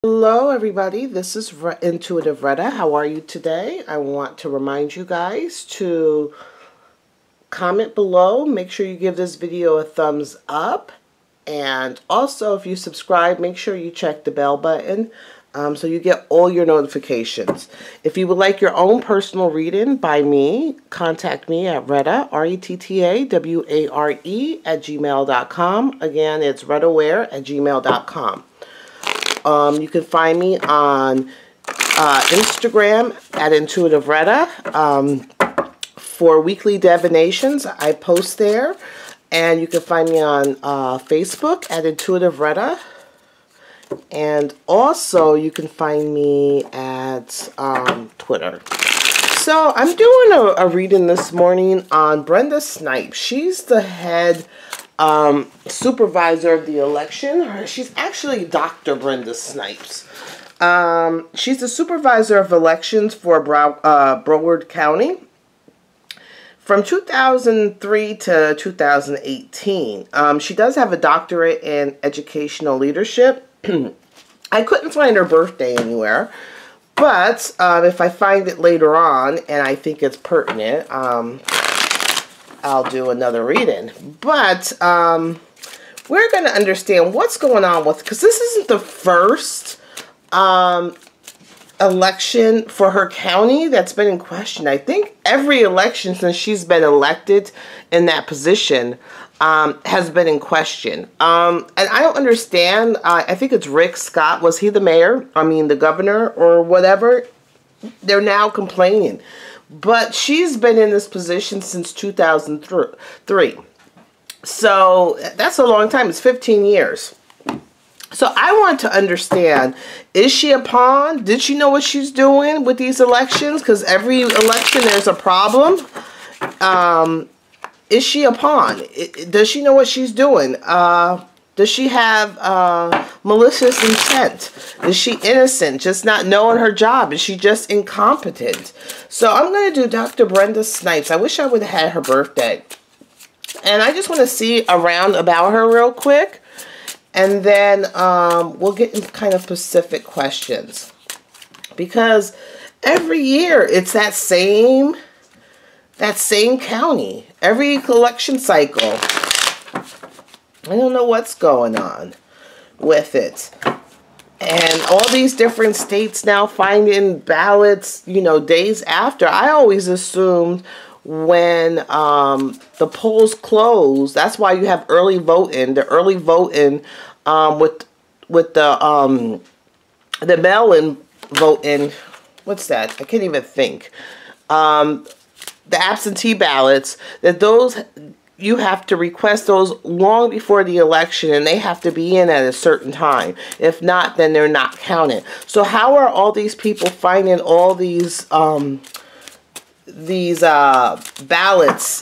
Hello everybody, this is Intuitive Retta. How are you today? I want to remind you guys to comment below. Make sure you give this video a thumbs up. And also if you subscribe, make sure you check the bell button so you get all your notifications. If you would like your own personal reading by me, contact me at Retta, rettaware @gmail.com. Again, it's rettaware@gmail.com. You can find me on Instagram at Intuitive Retta for weekly divinations. I post there. And you can find me on Facebook at Intuitive Retta. And also you can find me at Twitter. So I'm doing a reading this morning on Brenda Snipes. She's the head supervisor of the election. She's actually Dr. Brenda Snipes. She's the supervisor of elections for Broward County from 2003 to 2018. She does have a doctorate in educational leadership. I couldn't find her birthday anywhere, but if I find it later on and I think it's pertinent, I'll do another reading. But we're going to understand what's going on with, because this isn't the first election for her county that's been in question. I think every election since she's been elected in that position has been in question. And I don't understand. I think it's Rick Scott. Was he the mayor? I mean, the governor or whatever? They're now complaining. But she's been in this position since 2003. So that's a long time. It's 15 years. So I want to understand, is she a pawn? Did she know what she's doing with these elections? Because every election there's a problem. Is she a pawn? Does she know what she's doing? Does she have malicious intent? Is she innocent, just not knowing her job? Is she just incompetent? So I'm going to do Dr. Brenda Snipes. I wish I would have had her birthday. And I just want to see around about her real quick. And then we'll get into kind of specific questions. Because every year it's that same county. Every election cycle. I don't know what's going on with it. And all these different states now finding ballots, you know, days after. I always assumed when the polls close, that's why you have early voting. The early voting with the mail-in voting, what's that? I can't even think. The absentee ballots, that those, you have to request those long before the election, and they have to be in at a certain time. If not, then they're not counted. So how are all these people finding all these ballots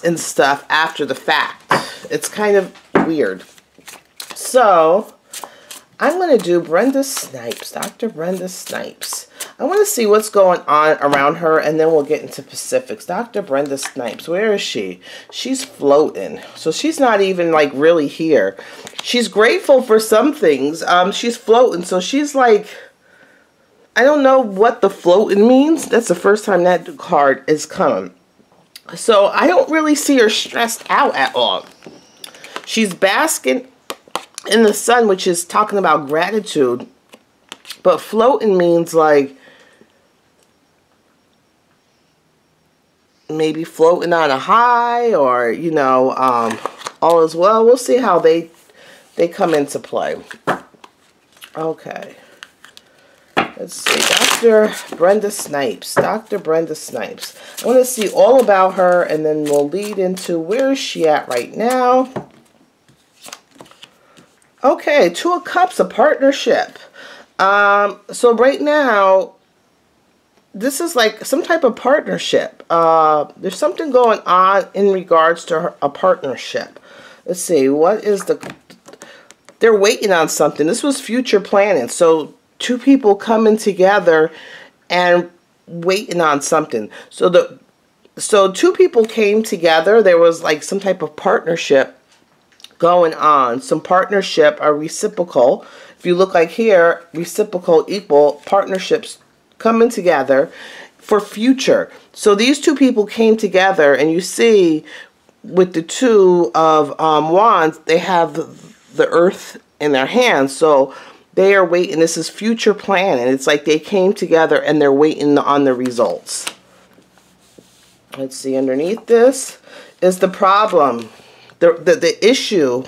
and stuff after the fact? It's kind of weird. So I'm going to do Brenda Snipes, Dr. Brenda Snipes. I want to see what's going on around her, and then we'll get into specifics. Dr. Brenda Snipes, where is she? She's floating. So she's not even, like, really here. She's grateful for some things. She's floating. So she's like, I don't know what the floating means. That's the first time that card is coming. So I don't really see her stressed out at all. She's basking in the sun, which is talking about gratitude. But floating means like maybe floating on a high, or, you know, all is well. We'll see how they come into play. Okay. Let's see. Dr. Brenda Snipes. Dr. Brenda Snipes. I want to see all about her, and then we'll lead into where is she at right now. Okay, Two of Cups, a partnership. So right now, this is like some type of partnership. There's something going on in regards to a partnership. Let's see, what is they're waiting on something. This was future planning. So two people coming together and waiting on something. So two people came together. There was like some type of partnership going on. Some partnership, a reciprocal. If you look like here, reciprocal, equal partnerships coming together for future. So these two people came together, and you see with the two of wands, they have the earth in their hands. So they are waiting. This is future plan, and it's like they came together and they're waiting on the results. Let's see, underneath this is the problem. The issue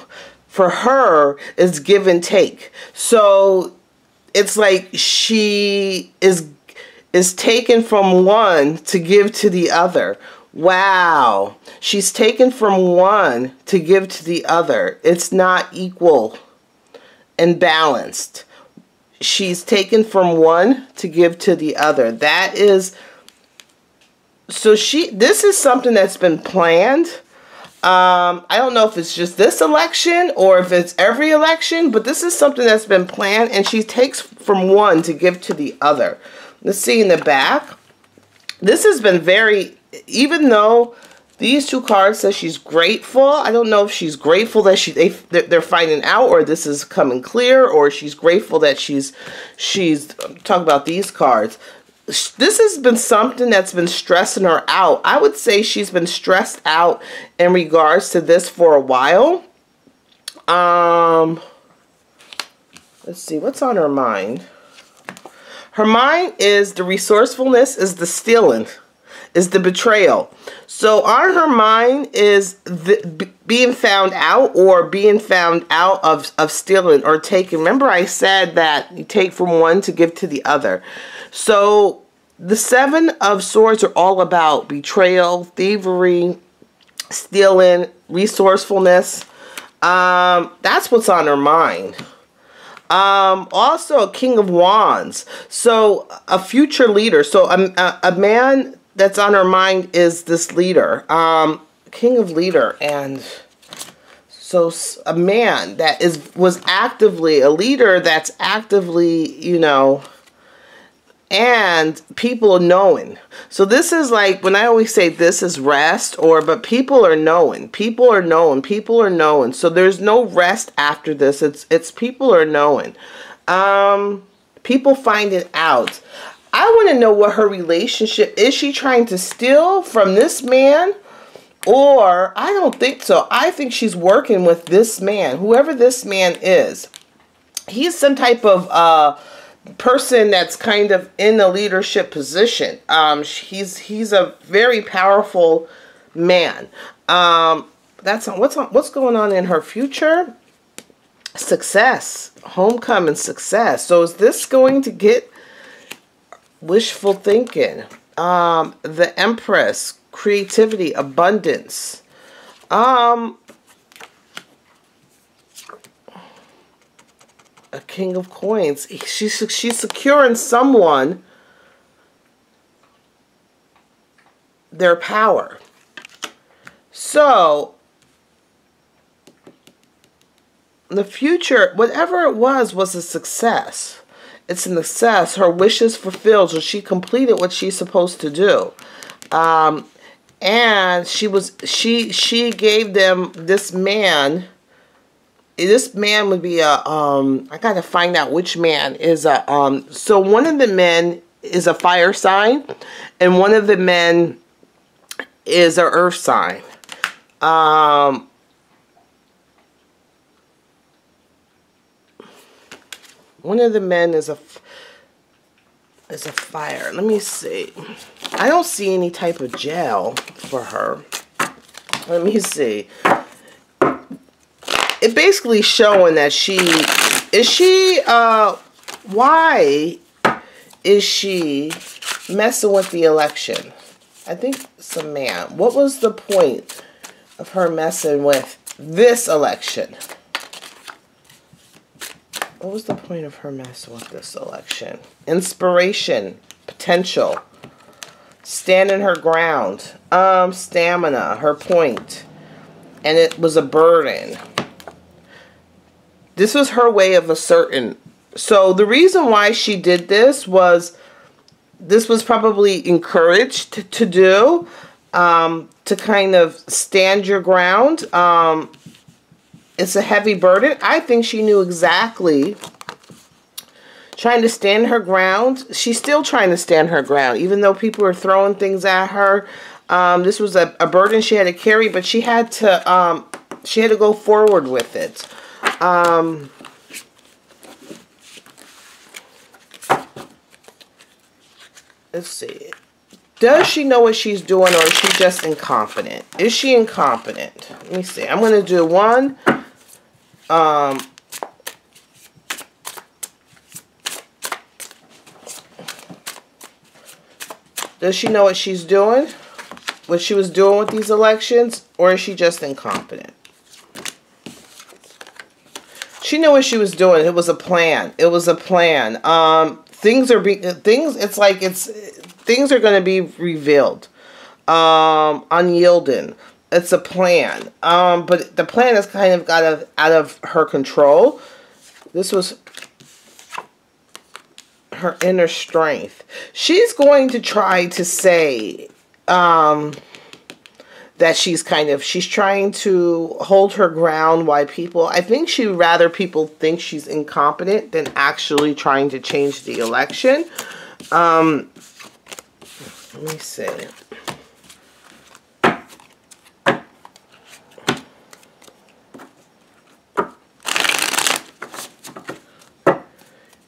for her is give and take. So it's like she is taken from one to give to the other. Wow. She's taken from one to give to the other. It's not equal and balanced. She's taken from one to give to the other. That is, so this is something that's been planned. I don't know if it's just this election or if it's every election, but this is something that's been planned, and she takes from one to give to the other. Let's see in the back. This has been very, even though these two cards say she's grateful, I don't know if she's grateful that they're finding out, or this is coming clear, or she's grateful that she's talking about these cards. This has been something that's been stressing her out. I would say she's been stressed out in regards to this for a while. Let's see, what's on her mind? Her mind is the resourcefulness, is the stealing, is the betrayal. So on her mind is being found out, or being found out of stealing or taking. Remember I said that you take from one to give to the other. So the Seven of Swords are all about betrayal, thievery, stealing, resourcefulness. That's what's on her mind. Also a King of Wands. So a future leader. So a man that's on her mind is this leader. King of Leader. And so a man that was actively, a leader that's actively, you know, and people are knowing. So this is like, when I always say this is rest, but people are knowing. People are knowing. People are knowing. So there's no rest after this. It's people are knowing. People find it out. I want to know what her relationship is. She trying to steal from this man? Or I don't think so. I think she's working with this man, whoever this man is. He's some type of person that's kind of in a leadership position. He's a very powerful man. What's going on in her future? Success, homecoming, success. So is this going to get wishful thinking? The Empress, creativity, abundance. A King of Coins. She's securing someone their power. So the future, whatever it was a success. It's a success. Her wishes fulfilled. So she completed what she's supposed to do. And she gave them this man. This man would be a, I gotta find out which man is a, so one of the men is a fire sign, and one of the men is a earth sign. One of the men is a fire. Let me see. I don't see any type of jail for her. Let me see. It basically showing that why is she messing with the election? I think it's a man. What was the point of her messing with this election? What was the point of her messing with this election? Inspiration, potential, standing her ground, stamina, her point, and it was a burden. This was her way of asserting. So the reason why she did this was probably encouraged to do, to kind of stand your ground. It's a heavy burden. I think she knew exactly trying to stand her ground. She's still trying to stand her ground, even though people are throwing things at her. This was a burden she had to carry, but she had to go forward with it. Let's see. Does she know what she's doing, or is she just incompetent? Is she incompetent? Let me see. I'm going to do one. Does she know what she's doing? What she was doing with these elections? Or is she just incompetent? She knew what she was doing. It was a plan. It was a plan. Things are going to be revealed. Unyielding. It's a plan. But the plan is kind of got out of her control. This was her inner strength. She's going to try to say that she's trying to hold her ground. Why people, I think she'd rather people think she's incompetent than actually trying to change the election. Let me see.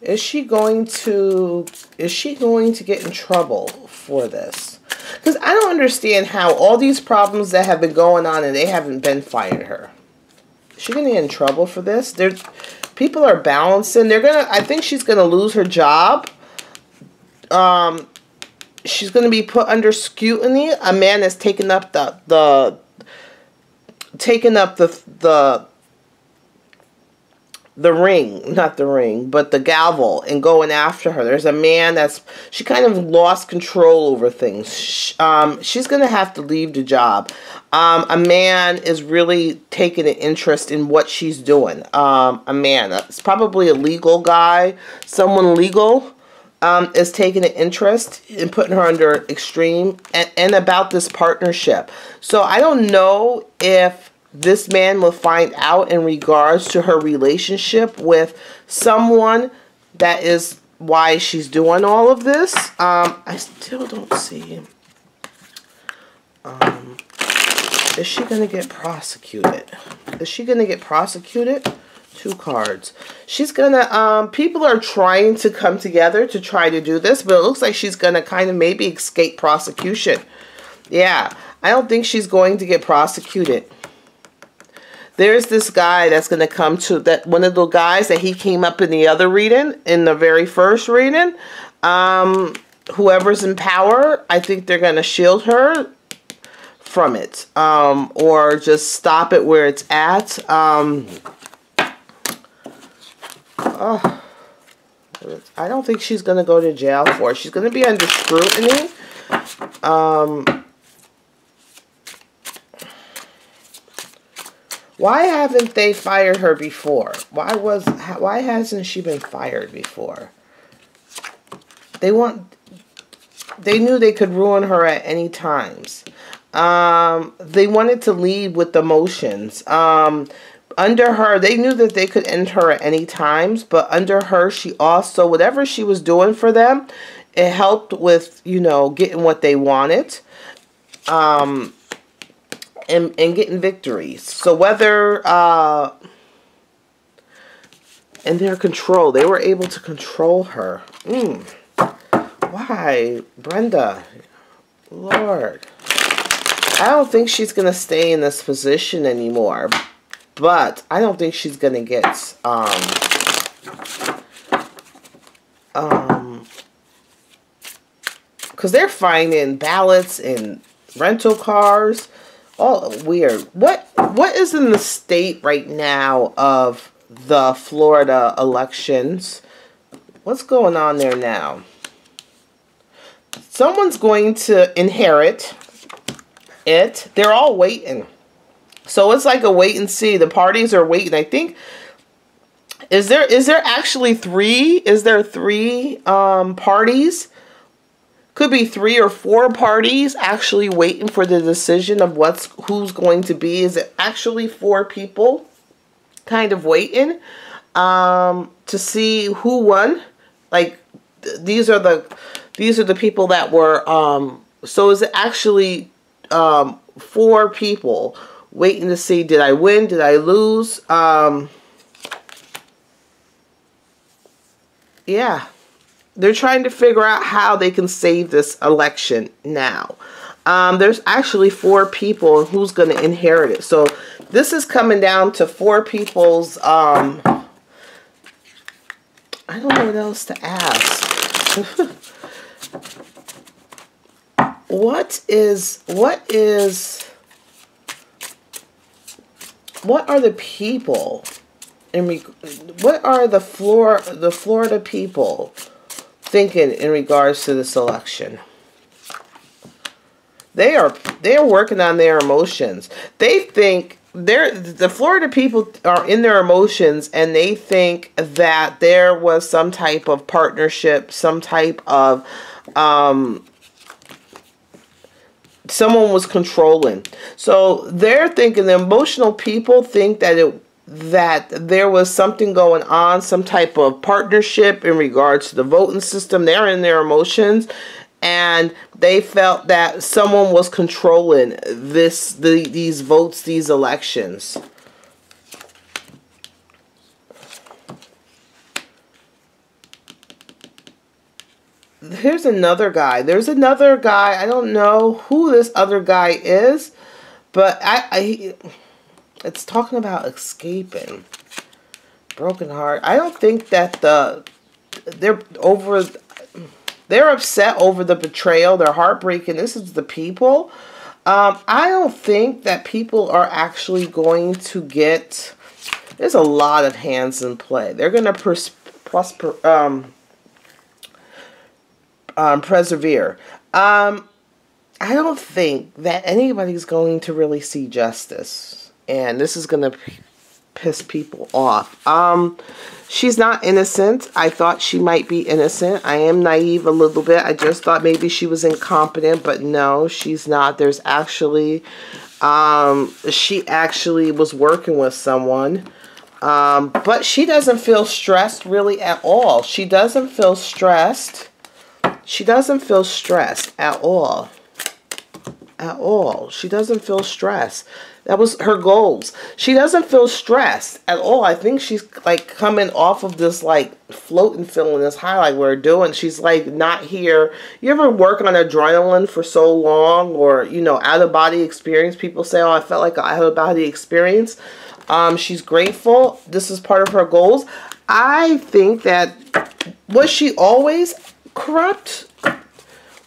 Is she going to get in trouble for this? Because I don't understand how all these problems that have been going on and they haven't been fired her. Is she going to get in trouble for this? People are balancing. I think she's going to lose her job. She's going to be put under scrutiny. A man that's taken up the ring, not the ring, but the gavel, and going after her. There's a man she kind of lost control over things. She's going to have to leave the job. A man is really taking an interest in what she's doing. A man, it's probably a legal guy, someone legal, is taking an interest in putting her under extreme and about this partnership. So I don't know if this man will find out in regards to her relationship with someone. That is why she's doing all of this. I still don't see. Is she going to get prosecuted? Is she going to get prosecuted? 2 cards. She's going to, people are trying to come together to try to do this, but it looks like she's going to kind of maybe escape prosecution. Yeah, I don't think she's going to get prosecuted. There's this guy that's going to come to that, one of the guys that he came up in the other reading, in the very first reading. Whoever's in power, I think they're going to shield her from it, or just stop it where it's at. I don't think she's going to go to jail for it. She's going to be under scrutiny. Why haven't they fired her before? Why hasn't she been fired before? They knew they could ruin her at any times. They wanted to lead with the motions. Under her, they knew that they could end her at any times, but under her, she also, whatever she was doing for them, it helped with, getting what they wanted. And getting victories. So whether in their control, they were able to control her. Why, Brenda? Lord, I don't think she's gonna stay in this position anymore. But I don't think she's gonna get because they're finding ballots in rental cars. All weird. What is in the state right now of the Florida elections? What's going on there now? Someone's going to inherit it. They're all waiting. So it's like a wait and see. The parties are waiting. I think is there actually 3? Is there 3 parties? Could be 3 or 4 parties actually waiting for the decision of who's going to be. Is it actually 4 people kind of waiting to see who won like, these are the people that were, so is it actually 4 people waiting to see, did I win, did I lose? Yeah. They're trying to figure out how they can save this election now. There's actually 4 people who's going to inherit it. So this is coming down to 4 people's, I don't know what else to ask. What are the people, what are the Florida people thinking in regards to this election? They are working on their emotions. They think the Florida people are in their emotions, and they think that there was some type of partnership, some type of someone was controlling. So they're thinking, the emotional people think that there was something going on, some type of partnership in regards to the voting system. They're in their emotions, and they felt that someone was controlling these votes, these elections. Here's another guy. There's another guy. I don't know who this other guy is, but it's talking about escaping. Broken heart. I don't think that they're upset over the betrayal. They're heartbreaking. This is the people. I don't think that people are actually going to get. There's a lot of hands in play. They're going to persevere. I don't think that anybody's going to really see justice, and this is going to piss people off. She's not innocent. I thought she might be innocent. I am naive a little bit. I just thought maybe she was incompetent, but no, she's not. There's actually, she actually was working with someone, but she doesn't feel stressed really at all. She doesn't feel stressed. She doesn't feel stressed at all. At all. She doesn't feel stressed. That was her goals. She doesn't feel stressed at all. I think she's like coming off of this like floating feeling, this high like we're doing. She's like not here. You ever work on adrenaline for so long, or, you know, out of body experience? People say, oh, I felt like an out of body experience. She's grateful. This is part of her goals. I think that, was she always corrupt?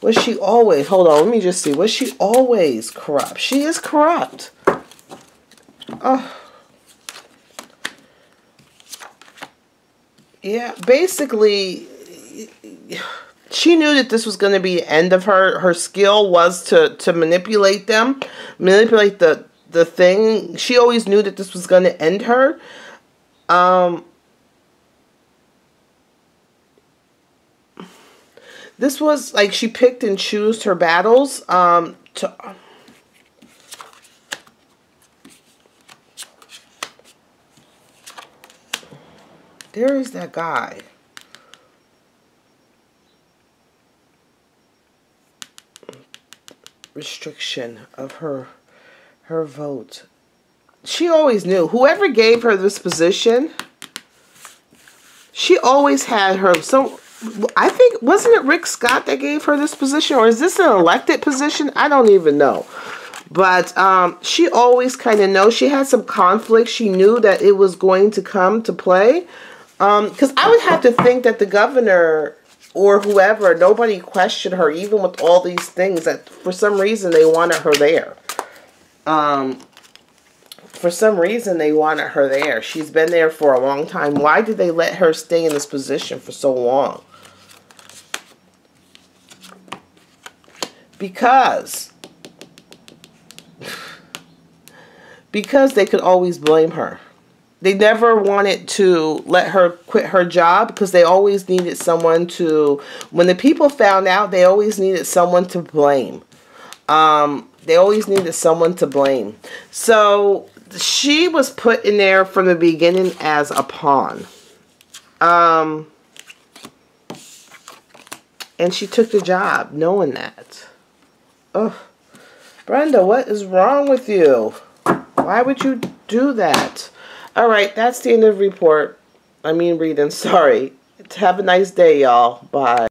Was she always, hold on, let me just see. Was she always corrupt? She is corrupt. Oh. Yeah, basically, she knew that this was going to be the end of her. Her skill was to manipulate them, manipulate the thing. She always knew that this was going to end her. This was like she picked and chose her battles. There is that guy. Restriction of her vote. She always knew. Whoever gave her this position, she always had her. So I think, wasn't it Rick Scott that gave her this position? Or is this an elected position? I don't even know. But she always kind of knows. She had some conflict. She knew that it was going to come to play. Because I would have to think that the governor or whoever, nobody questioned her, even with all these things, that for some reason they wanted her there. For some reason they wanted her there. She's been there for a long time. Why did they let her stay in this position for so long? Because they could always blame her. They never wanted to let her quit her job because they always needed someone to, when the people found out, they always needed someone to blame. They always needed someone to blame. So she was put in there from the beginning as a pawn. And she took the job knowing that. Ugh. Brenda, what is wrong with you? Why would you do that? All right, that's the end of the report. I mean reading, sorry. Have a nice day, y'all. Bye.